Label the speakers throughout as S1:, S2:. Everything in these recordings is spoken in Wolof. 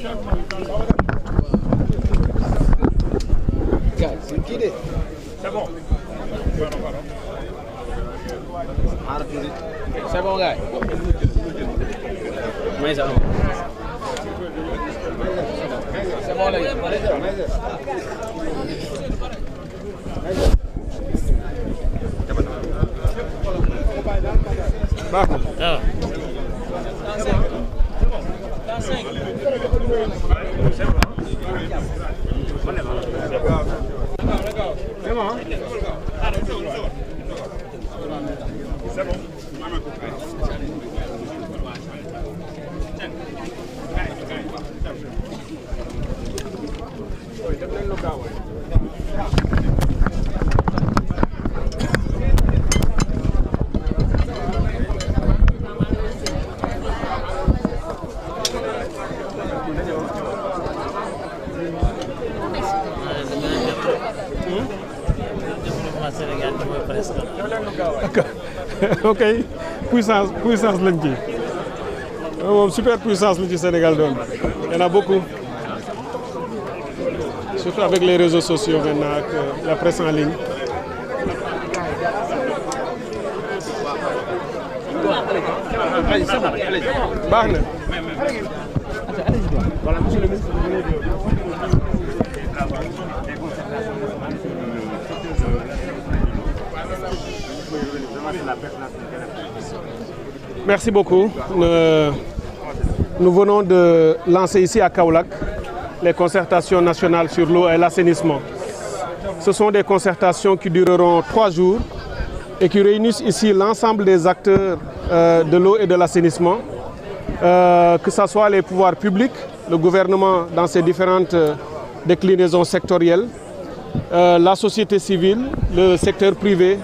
S1: C'est bon. C'est bon, gars. Oui, c'est bon. C'est bon, les gars. Ah.
S2: Ok, puissance lañ ci moom super puissance lañ ci Sénégal doon il y en a beaucoup surtout avec les réseaux sociaux maintenant ak la presse en ligne. baax na. Merci beaucoup. Nous venons de lancer ici à Kaolack les concertations nationales sur l'eau et l'assainissement. Ce sont des concertations qui dureront 3 jours et qui réunissent ici l'ensemble des acteurs de l'eau et de l'assainissement, que ce soit les pouvoirs publics, le gouvernement dans ses différentes déclinaisons sectorielles, la société civile, le secteur privé,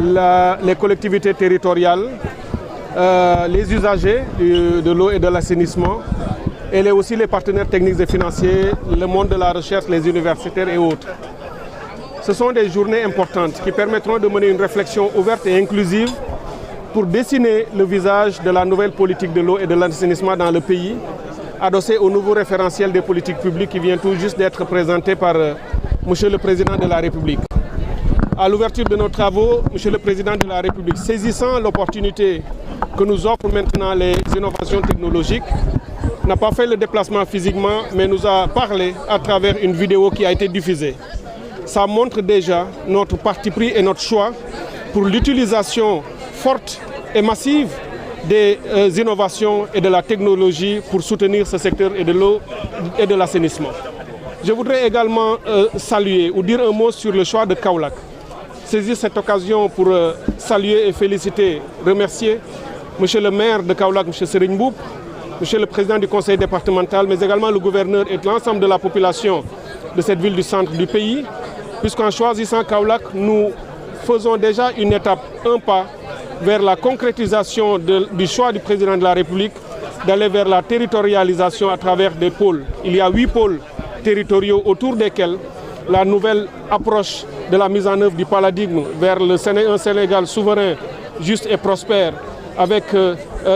S2: les collectivités territoriales, les usagers de l'eau et de l'assainissement et aussi les partenaires techniques et financiers, le monde de la recherche, les universitaires et autres. Ce sont des journées importantes qui permettront de mener une réflexion ouverte et inclusive pour dessiner le visage de la nouvelle politique de l'eau et de l'assainissement dans le pays, adossé au nouveau référentiel des politiques publiques qui vient tout juste d'être présenté par Monsieur le Président de la République. À l'ouverture de nos travaux, Monsieur le Président de la République, saisissant l'opportunité que nous offrent maintenant les innovations technologiques, n'a pas fait le déplacement physiquement, mais nous a parlé à travers une vidéo qui a été diffusée. Ça montre déjà notre parti pris et notre choix pour l'utilisation forte et massive des innovations et de la technologie pour soutenir ce secteur et de l'eau et de l'assainissement. Je voudrais également saluer ou dire un mot sur le choix de Kaolack. Saisir cette occasion pour saluer et féliciter, remercier Monsieur le maire de Kaolack, Monsieur Serigne Mboup, Monsieur le président du conseil départemental, mais également le gouverneur et l'ensemble de la population de cette ville du centre du pays, puisqu'en choisissant Kaolack, nous faisons déjà une étape, un pas vers la concrétisation du choix du président de la République d'aller vers la territorialisation à travers des pôles. Il y a 8 pôles territoriaux autour desquels la nouvelle approche de la mise en œuvre du paradigme vers un Sénégal souverain, juste et prospère avec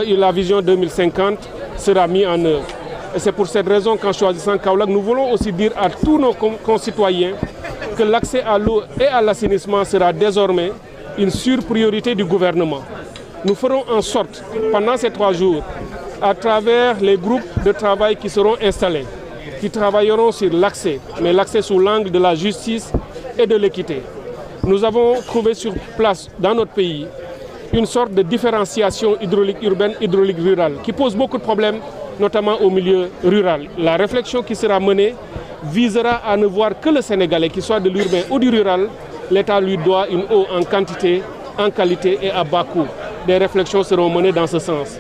S2: la vision 2050 sera mise en œuvre. Et c'est pour cette raison qu'en choisissant Kaolack, nous voulons aussi dire à tous nos concitoyens que l'accès à l'eau et à l'assainissement sera désormais une surpriorité du gouvernement. Nous ferons en sorte, pendant ces 3 jours, à travers les groupes de travail qui seront installés, qui travailleront sur l'accès, mais l'accès sous l'angle de la justice et de l'équité. Nous avons trouvé sur place, dans notre pays, une sorte de différenciation hydraulique urbaine, hydraulique rurale, qui pose beaucoup de problèmes, notamment au milieu rural. La réflexion qui sera menée visera à ne voir que le Sénégalais, qu'il soit de l'urbain ou du rural, l'État lui doit une eau en quantité, en qualité et à bas coût. Des réflexions seront menées dans ce sens.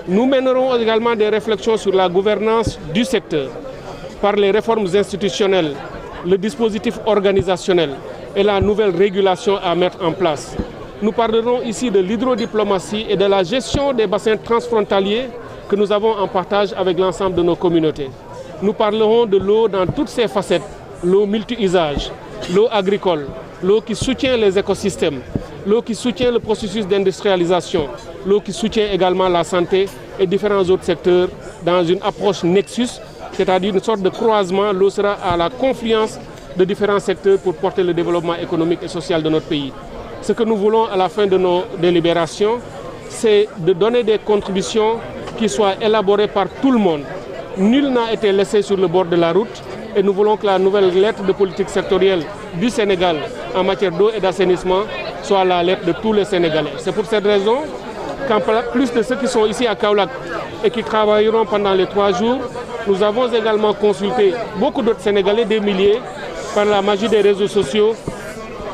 S2: Nous mènerons également des réflexions sur la gouvernance du secteur, par les réformes institutionnelles, le dispositif organisationnel et la nouvelle régulation à mettre en place. Nous parlerons ici de l'hydrodiplomatie et de la gestion des bassins transfrontaliers que nous avons en partage avec l'ensemble de nos communautés. Nous parlerons de l'eau dans toutes ses facettes, l'eau multi-usage, l'eau agricole, l'eau qui soutient les écosystèmes, l'eau qui soutient le processus d'industrialisation, l'eau qui soutient également la santé et différents autres secteurs dans une approche nexus c'est-à-dire une sorte de croisement. L'eau sera à la confluence de différents secteurs pour porter le développement économique et social de notre pays. Ce que nous voulons à la fin de nos délibérations, c'est de donner des contributions qui soient élaborées par tout le monde. Nul n'a été laissé sur le bord de la route et nous voulons que la nouvelle lettre de politique sectorielle du Sénégal en matière d'eau et d'assainissement soit la lettre de tous les Sénégalais. C'est pour cette raison qu'en plus de ceux qui sont ici à Kaolack et qui travailleront pendant les 3 jours, nous avons également consulté beaucoup d'autres Sénégalais, des milliers, par la magie des réseaux sociaux,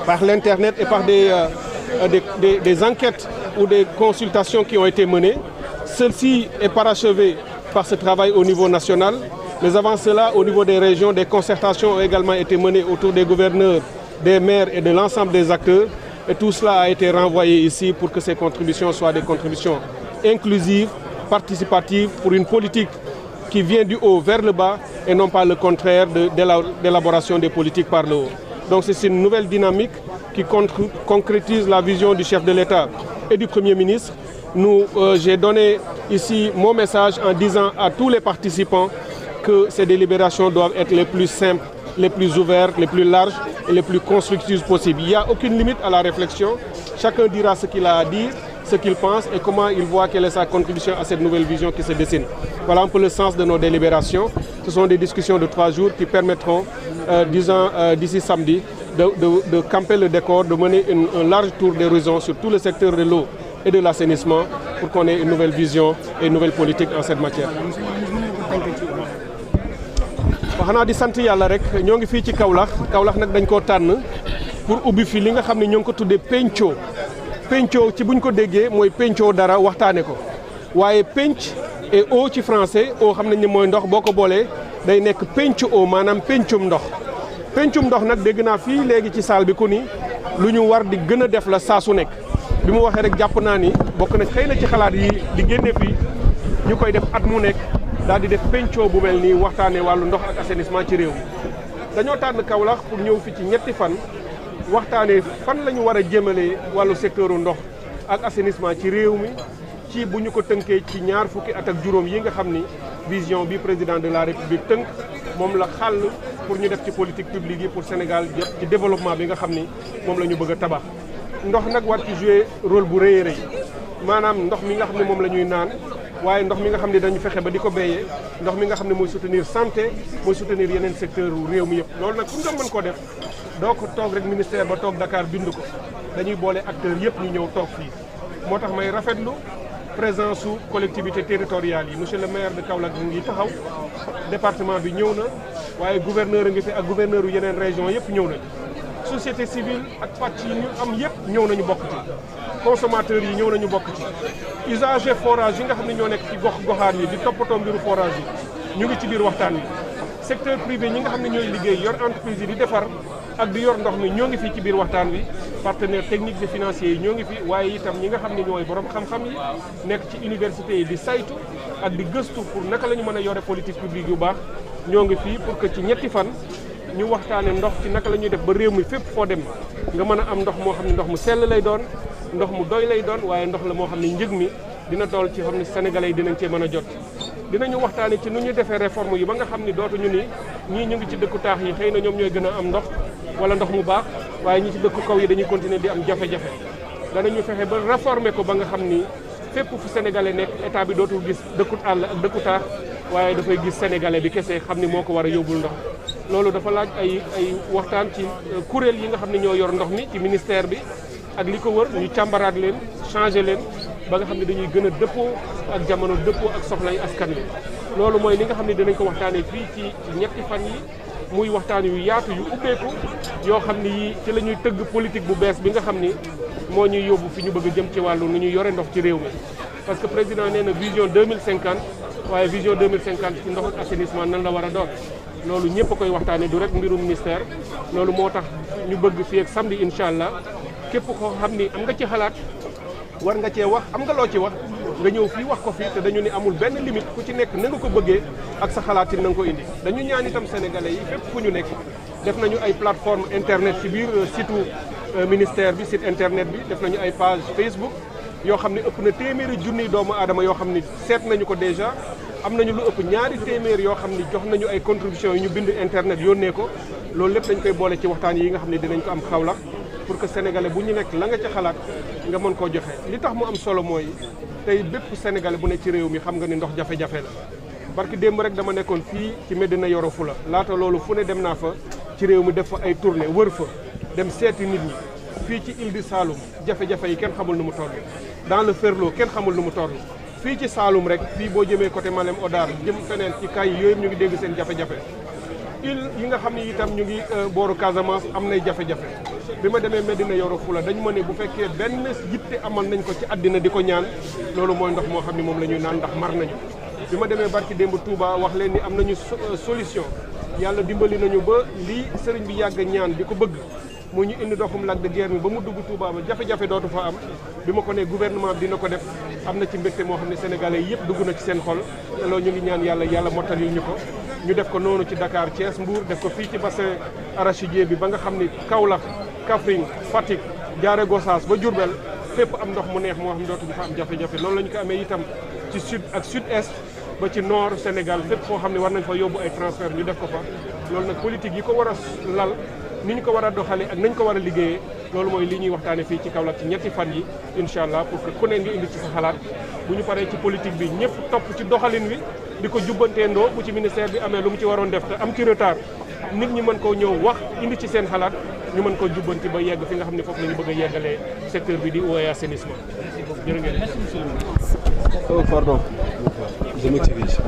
S2: par l'Internet et par des enquêtes ou des consultations qui ont été menées. Celle-ci est parachevée par ce travail au niveau national, mais avant cela, au niveau des régions, des concertations ont également été menées autour des gouverneurs, des maires et de l'ensemble des acteurs. Et tout cela a été renvoyé ici pour que ces contributions soient des contributions inclusives, participatives, pour une politique qui vient du haut vers le bas et non pas le contraire d'élaboration des politiques par le haut. Donc c'est une nouvelle dynamique qui concrétise la vision du chef de l'État et du Premier ministre. J'ai donné ici mon message en disant à tous les participants que ces délibérations doivent être les plus simples, les plus ouvertes, les plus larges et les plus constructives possibles. Il n'y a aucune limite à la réflexion. Chacun dira ce qu'il a à dire, ce qu'il pense et comment il voit quelle est sa contribution à cette nouvelle vision qui se dessine. Voilà un peu le sens de nos délibérations. Ce sont des discussions de 3 jours qui permettront, d'ici samedi, de camper le décor, de mener un large tour d'horizon sur tout le secteur de l'eau et de l'assainissement pour qu'on ait une nouvelle vision et une nouvelle politique en cette matière. xanaa di sant yàlla rek ñoo ngi fii ci Kaolack nag dañ koo tànn pour ubbi fi li nga xam ne ñoo ngi ko tuddee penco ci buñ ko déggee mooy penco dara waxtaane ko waaye penc et eau ci français eau xam nañ ne mooy ndox boo ko boolee day nekk pencu eau maanaam pencum ndox nag dégg naa fii léegi ci salle bi ku ni lu ñu war di gën a def la saa su nekk bi mu waxee rek jàpp naa ni bokk na xëy na ci xalaat yi di génne fii ñu koy def at mu nekk daal di def penco bu mel nii waxtaanee wàllu ndox ak assainissement ci réew mi dañoo tànn Kaolack pour ñëw fi ci ñetti fan waxtaanee fan la ñu war a jëmale wàllu secteur ndox ak assainissement ci réew mi ci bu ñu ko tënkee ci 20 fukki at ak juróom yi nga xam ni vision bi président de la République tënk moom la xàll pour ñu def ci politique publique yi pour Sénégal jot ci développement bi nga xam ni moom la ñu bëgg a tabax ndox nag war ci jouer rôle bu rëy a rëy maanaam ndox mi nga xam ne moom la ñuy naan waaye ndox mi nga xam ne dañu fexe ba di ko béyee ndox mi nga xam ne mooy soutenir santé mooy soutenir yeneen secteur réew mi yëpp loolu nag pour nga mën koo def doo ko toog rek ministère ba toog Dakar bind ko dañuy boole acteurs yëpp ñu ñëw toog fii moo tax may rafetlu présence su collectivité territoriale yi monsieur le maire de Kaolack ngi taxaw département bi ñëw na waaye gouverneur a ngi fi ak gouverneur yu yeneen région yëpp ñëw nañ société civile ak pàcc yi ñu am yëpp ñëw nañu bokk ci consommateurs yi ñëw nañu bokk ci usager forage yi nga xam ne ñoo nekk ci goxaan yi di toppatoo mbiru forage yi ñu ngi ci biir waxtaan wi secteur privé ñi nga xam ne ñooy liggéey yor entreprise yi di defar ak di yor ndox mi ñoo ngi fii ci biir waxtaan wi partenaires techniques et financiers yi ñoo ngi fi waaye itam ñi nga xam ne ñooy borom xam-xam yi nekk ci université yi di saytu ak di gëstu pour naka la ñu mën a yore politique publique yu baax ñoo ngi fii pour que ci ñetti fan ñu waxtaane ndox ci naka la ñuy def ba réew mi fépp foo dem nga mën a am ndox moo xam ne ndox mu sell lay doon ndox mu doy lay doon waaye ndox la moo xam ne njëg mi dina toll ci xam ne sénégalais yi dinañ cee mën a jot dinañu waxtaane ci nu ñu defee réforme yi ba nga xam ni dootuñu ni ñii ñu ngi ci dëkku taax yi xëy na ñoom ñooy gën a am ndox wala ndox mu baax waaye ñi ci dëkku kaw yi dañuy continuer di am jafe-jafe danañu fexe ba réformer ko ba nga xam ni fépp fu sénégalais nekk état bi dootul gis dëkku àll ak dëkku taax waaye dafay gis sénégalais bi kese xam ni moo ko war a yóbbul ndox loolu dafa laaj ay waxtaan ci kuréel yi nga xam ne ñoo yor ndox mi ci ministère bi ak li ko wër ñu càmbaraat leen changé leen ba nga xam ne dañuy gën a dëppoo ak jamono dëppoo ak soxlay askan wi loolu mooy li nga xam ne dinañ ko waxtaanee fii ci ñetti fan yi muy waxtaan yu yaatu yu ubbeeku yoo xam ne yi ci la ñuy tëgg politique bu bees bi nga xam ni moo ñuy yóbbu fi ñu bëgg a jëm ci wàllu nu ñuy yore ndox ci réew mi parce que président nee na vision 2050 waaye vision 2050 ci ndox ak assainissement nan la war a doon loolu ñëpp a koy waxtaanee du rek mbiru ministère loolu moo tax ñu bëgg fii ak samedi incha allah képp koo xam ni am nga ci xalaat war nga cee wax am nga loo ci wax nga ñëw fii wax ko fii te dañu ni amul benn limite ku ci nekk na nga ko bëggee ak sa xalaat yi na nga ko indi dañu ñaan itam sénégalais yi fépp fu ñu nekk def nañu ay plateforme internet ci biir site ministère bi site internet bi def nañu ay page Facebook yoo xam ne ëpp na téeméeri junniy doomu aadama yoo xam ne seet nañu ko déjà am nañu lu ëpp ñaari téeméer yoo xam ni jox nañu ay contributions yu ñu bind internet yónnee ko loolu lépp dañ koy boole ci waxtaan yi nga xam ne dinañ ko am Kaolack pour que sénégalais bu ñu nekk la nga ca xalaat nga mën koo joxe li tax mu am solo mooy tey bépp sénégalais bu nekk ci réew mi xam nga ni ndox jafe-jafe la barki démb rek dama nekkoon fii ci Médina Yoro Fula laata loolu fu ne dem naa fa ci réew mi def fa ay tournée wër fa dem seeti nit ñi fii ci Île du Saloum jafe-jafe yi kenn xamul nu mu toll dans le Ferlo kenn xamul nu mu toll fii ci Saloum rek fii boo jëmee côté Malem Hodar jëm feneen ci kay yooyu ñu ngi dégg seen jafe-jafe île yi nga xam ne itam ñu ngi booru Casamance am nay jafe-jafe bi ma demee Médina Yoro Fula dañu ma ne bu fekkee benn yitte amal nañ ko ci àddina di ko ñaan loolu mooy ndox moo xam ne moom la ñuy naan ndax mar nañu bi ma demee barki démb Touba wax leen ni am nañu solution yàlla dimbali nañu ba lii sëriñ bi yàgg ñaan di ko bëgg mu ñu indi ndoxum Lac de Guiers mi ba mu dugg Touba ba jafe-jafe dootu fa am bi ma ko ne gouvernement bi dina ko def am na ci mbégte moo xam ne sénégalais yëpp dugg na ci seen xol te loolu ñu ngi ñaan yàlla mottalil ñu ko ñu def ko noonu ci Dakar Thiès Mbour def ko fii ci bassin arachidier bi ba nga xam ni Kaolack Kaffrine Fatick Diaré Gossas ba Diourbel fépp am ndox mu neex moo xam ne dootuñu fa am jafe-jafe loolu la ñu ko amee itam ci sud ak sud-est ba ci nord Sénégal fépp foo xam ne war nañ fa yóbbu ay transfert ñu def ko fa loolu nag politique yi ko war a lal ni ñu ko war a doxalee ak nañ ko war a liggéeyee loolu mooy li ñuy waxtaane fii ci Kaolack ci ñetti fan yi incha allah pour que ku ne nga indi ci sa xalaat bu ñu paree ci politique bi ñëpp topp ci doxalin wi di ko jubbanteendoo bu ci ministère bi amee lu mu ci waroon def te am ci retard nit ñi mën koo ñëw wax indi ci seen xalaat ñu mën koo jubbanti ba yegg fi nga xam ne foofu la ñu bëgg a yeggalee secteur bi di eau et assainissement jërë ngeen.
S3: Oh, pardon. Je m'excuse.